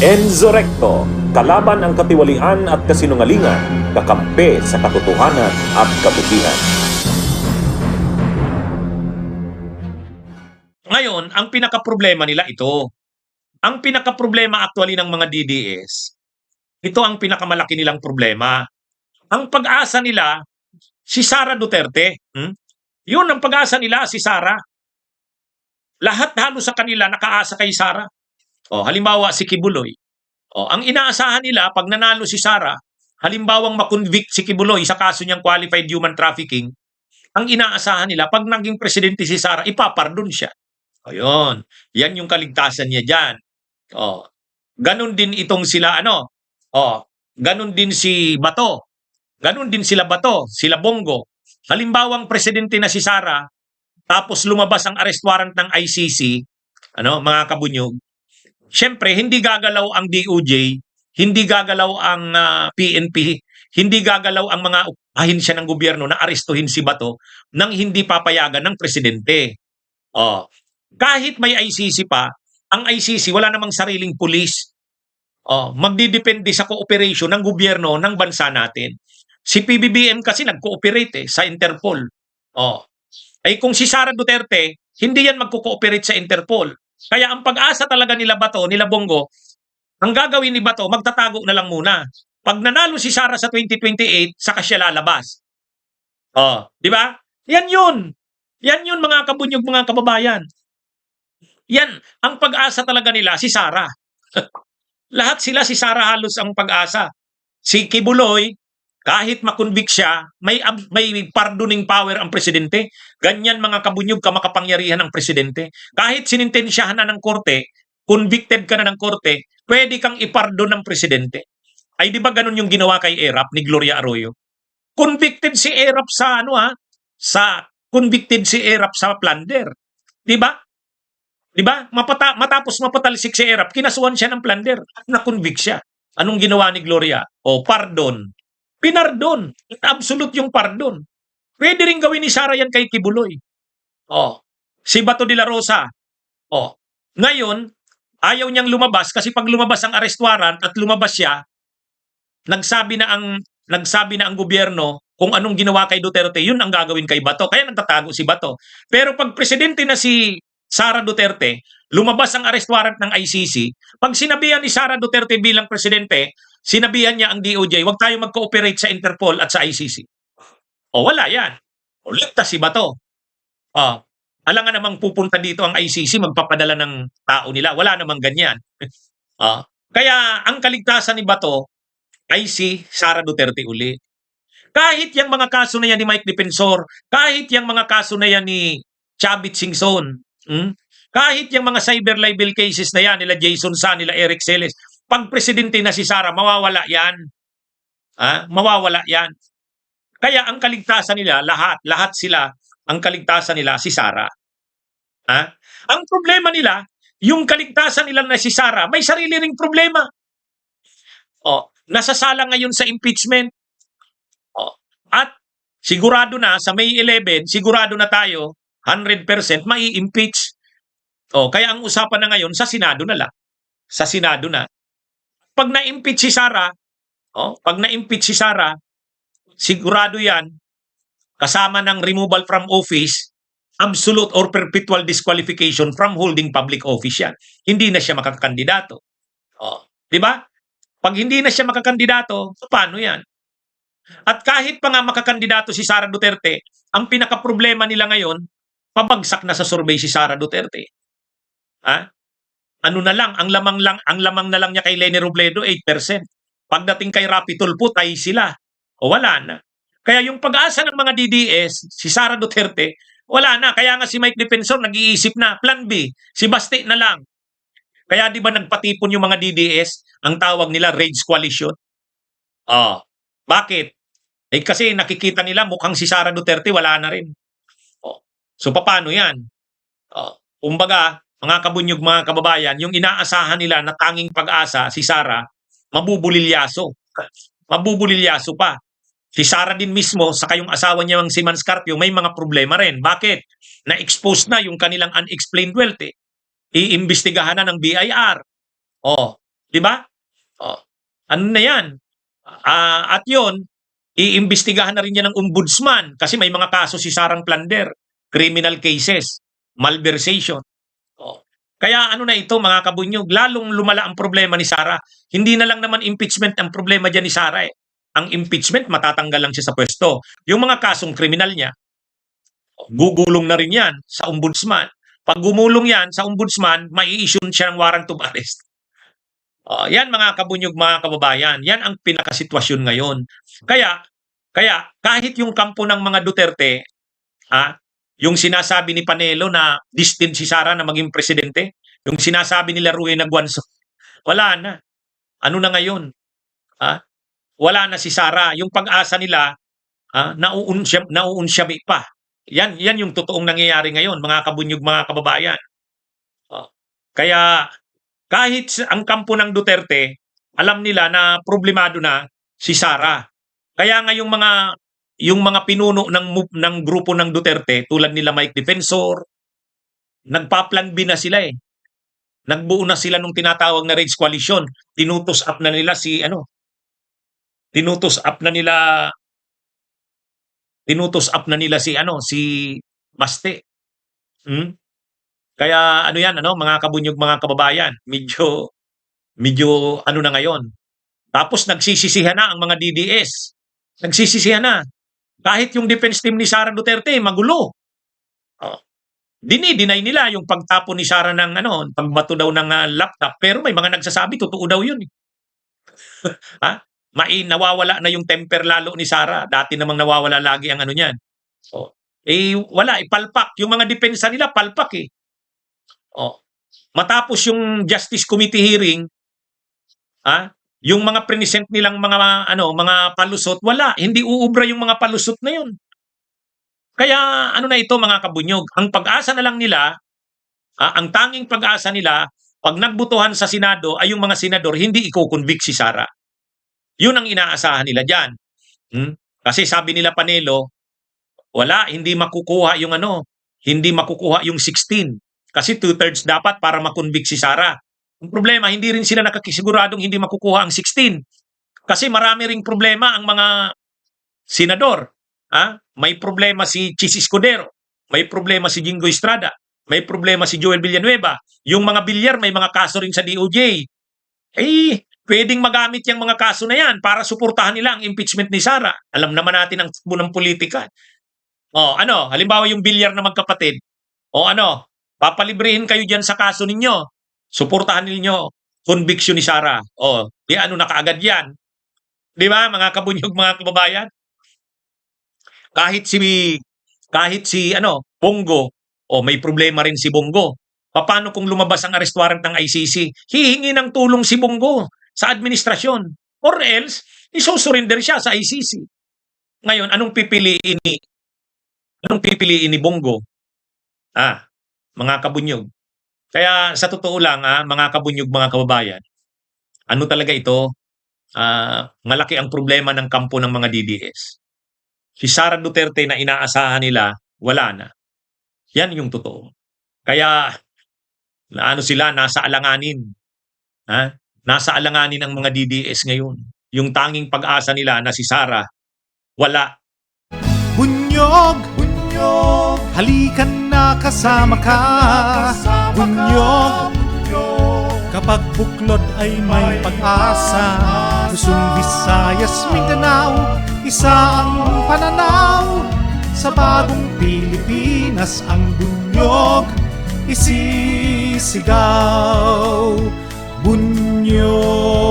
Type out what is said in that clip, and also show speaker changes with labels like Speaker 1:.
Speaker 1: Enzo Recto, kalaban ang katiwalian at kasinungalingan, kakampi sa katotohanan at kabutihan.
Speaker 2: Ngayon, ang pinakaproblema nila ito. Ang pinakaproblema actually ng mga DDS, ito ang pinakamalaki nilang problema. Ang pag-asa nila, si Sara Duterte. Yun ang pag-asa nila, si Sara. Lahat halos sa kanila nakaasa kay Sara. Halimbawa si Kibuloy. Ang inaasahan nila pag nanalo si Sara, halimbawang makonvict si Kibuloy sa kaso niyang qualified human trafficking, ang inaasahan nila pag naging presidente si Sara, ipapardon siya. Ayun, yan yung kaligtasan niya diyan. Ganun din itong sila ganun din si Bato. Ganun din sila Bato, sila Bongo. Halimbawang presidente na si Sara, tapos lumabas ang arrest warrant ng ICC, mga kabunyog. Siyempre, hindi gagalaw ang DOJ, hindi gagalaw ang PNP, hindi gagalaw ang mga ahensya ng gobyerno na arestuhin si Bato nang hindi papayagan ng presidente. Kahit may ICC pa, ang ICC wala namang sariling pulis. Magdidepende sa cooperation ng gobyerno ng bansa natin. Si PBBM kasi nag-cooperate sa Interpol. Ay kung si Sara Duterte, hindi yan magko-cooperate sa Interpol. Kaya ang pag-asa talaga nila Bato, nila Bongo, ang gagawin ni Bato, magtatago na lang muna. Pag nanalo si Sara sa 2028, saka siya lalabas. Di ba? Yan yun. Yan yun mga kabunyog, mga kababayan. Yan, ang pag-asa talaga nila, si Sara. Lahat sila si Sara halos ang pag-asa. Si Kibuloy, kahit makonvict siya, may pardoning power ang presidente. Ganyan mga kabunyog kamakapangyarihan ng presidente. Kahit sinintensyahan na ng korte, convicted ka na ng korte, pwede kang ipardon ng presidente. Ay di ba ganun yung ginawa kay Erap ni Gloria Arroyo? Convicted si Erap sa convicted si Erap sa plunder. Di ba? Di ba? Matapos mapatalsik si Erap, kinasuhan siya ng plunder at na-convict siya. Anong ginawa ni Gloria? Pardon. Pinardon. Absolute yung pardon. Pwede rin gawin ni Sara yan kay Kibuloy. Si Bato de la Rosa. Ngayon, ayaw niyang lumabas kasi pag lumabas ang arrest warrant at lumabas siya, nagsabi na ang gobyerno kung anong ginawa kay Duterte, yun ang gagawin kay Bato. Kaya nagtatago si Bato. Pero pag presidente na si Sara Duterte, lumabas ang arrest warrant ng ICC, pag sinabihan ni Sara Duterte bilang presidente, sinabihan niya ang DOJ, huwag tayo mag-cooperate sa Interpol at sa ICC. Wala yan. Ligtas si Bato. Alam nga namang pupunta dito ang ICC, magpapadala ng tao nila. Wala namang ganyan. Kaya ang kaligtasan ni Bato ay si Sara Duterte uli. Kahit yung mga kaso na yan ni Mike Defensor, kahit yung mga kaso na yan ni Chavit Singson, kahit yung mga cyber libel cases na yan, nila Jason Sa, nila Eric Celes, pag presidente na si Sara, mawawala yan. Mawawala yan. Kaya ang kaligtasan nila, lahat sila, ang kaligtasan nila, si Sara. Ang problema nila, yung kaligtasan nila na si Sara, may sarili ring problema. Nasasala ngayon sa impeachment. At sigurado na, sa May 11, sigurado na tayo, 100% mai-impeach. Kaya ang usapan na ngayon, sa Senado na lang. Sa Senado na. Pag na-impeach si Sara, sigurado yan, kasama ng removal from office, absolute or perpetual disqualification from holding public office yan. Hindi na siya makakandidato. Di ba? Pag hindi na siya makakandidato, paano yan? At kahit pa nga makakandidato si Sara Duterte, ang pinaka-problema nila ngayon, pabagsak na sa survey si Sara Duterte. Ano na lang, ang lamang na lang niya kay Leni Robredo, 8%. Pagdating kay Rapi Tulfo, tay sila. Wala na. Kaya yung pag-asa ng mga DDS, si Sara Duterte, wala na. Kaya nga si Mike Defensor nag-iisip na, plan B, si Baste na lang. Kaya di ba nagpatipon yung mga DDS, ang tawag nila Rage Coalition? Bakit? Kasi nakikita nila mukhang si Sara Duterte wala na rin. So paano yan? Kumbaga, mga kabunyog, mga kababayan, yung inaasahan nila na tanging pag-asa, si Sara, mabubulilyaso. Mabubulilyaso pa. Si Sara din mismo, saka yung asawa niya si Man Scarpio, may mga problema rin. Bakit? Na-expose na yung kanilang unexplained wealth. Iimbestigahan na ng BIR. 'Di ba? Oh, ano na 'yan? At 'yon, iimbestigahan na rin 'yan ng ombudsman kasi may mga kaso si Sarang Plander, criminal cases, malversation. Oh. Kaya ano na ito mga kabunyog, lalong lumala ang problema ni Sara. Hindi na lang naman impeachment ang problema diyan ni Sara eh. Ang impeachment, matatanggal lang siya sa pwesto. Yung mga kasong kriminal niya, gugulong na rin yan sa ombudsman. Pag gumulong yan sa ombudsman, mai-issue siya ng warrant of arrest. Yan mga kabunyog, mga kababayan, yan ang pinakasitwasyon ngayon. Kaya kahit yung kampo ng mga Duterte, yung sinasabi ni Panelo na destined si Sara na maging presidente, yung sinasabi nila Rowena Guanzo, wala na. Ano na ngayon? Wala na si Sara. Yung pag-asa nila, nauunsyami pa. Yan yung totoong nangyayari ngayon, mga kabunyog, mga kababayan. Kaya kahit ang kampo ng Duterte, alam nila na problemado na si Sara. Kaya nga yung mga pinuno ng grupo ng Duterte, tulad nila Mike Defensor, nagpa-plan B na sila eh. Nagbuo na sila nung tinatawag na Rage Coalition. Tinutos up na nila si si Baste. Kaya ano yan, mga kabunyog, mga kababayan, medyo ano na ngayon. Tapos nagsisisihan na ang mga DDS. Nagsisisihan na. Kahit yung defense team ni Sara Duterte, magulo. Dini-deny nila yung pagtapon ni Sara ng pagbato daw ng laptop. Pero may mga nagsasabi, totoo daw yun. Nawawala na yung temper lalo ni Sara. Dati namang nawawala lagi ang niyan. Wala, palpak. Yung mga depensa nila, palpak eh. Matapos yung Justice Committee hearing, yung mga present nilang mga palusot, wala. Hindi uubra yung mga palusot na yun. Kaya na ito mga kabunyog, ang pag-asa na lang nila, ang tanging pag-asa nila, pag nagbutuhan sa Senado ay yung mga senador hindi iko-convict si Sara. Yun ang inaasahan nila diyan. Kasi sabi nila Panelo, wala, hindi makukuha yung hindi makukuha yung 16. Kasi 2/3 dapat para makonvict si Sara. Ang problema, hindi rin sila nakakisiguradong hindi makukuha ang 16. Kasi marami ring problema ang mga senador. May problema si Chis Escudero, may problema si Jingo Estrada, may problema si Joel Villanueva. Yung mga Villar, may mga kaso rin sa DOJ. Pwedeng magamit yung mga kaso na yan para suportahan nila ang impeachment ni Sara. Alam naman natin ang takbo ng politika. Halimbawa yung Villar na magkapatid. Papalibrehin kayo dyan sa kaso ninyo. Suportahan ninyo conviction ni Sara. Na kaagad yan. Di ba, mga kabunyog, mga kababayan? Kahit si Bongo, may problema rin si Bongo. Paano kung lumabas ang arrest warrant ng ICC? Hihingi ng tulong si Bongo sa administrasyon. Or else, isusurrender siya sa ICC. Ngayon, anong pipiliin ni Bongo? Mga kabunyog. Kaya sa totoo lang, mga kabunyog, mga kababayan, talaga ito? Malaki ang problema ng kampo ng mga DDS. Si Sara Duterte na inaasahan nila, wala na. Yan yung totoo. Kaya, sila, nasa alanganin. Nasa alanganin ang mga DDS ngayon. Yung tanging pag-asa nila na si Sara, wala.
Speaker 3: Bunyog, halikan na kasama ka. Bunyog, kapag buklod ay may pag-asa. Luzon, Visayas, Mindanao, isa ang pananaw. Sa bagong Pilipinas ang bunyog isisigaw. Bunyog.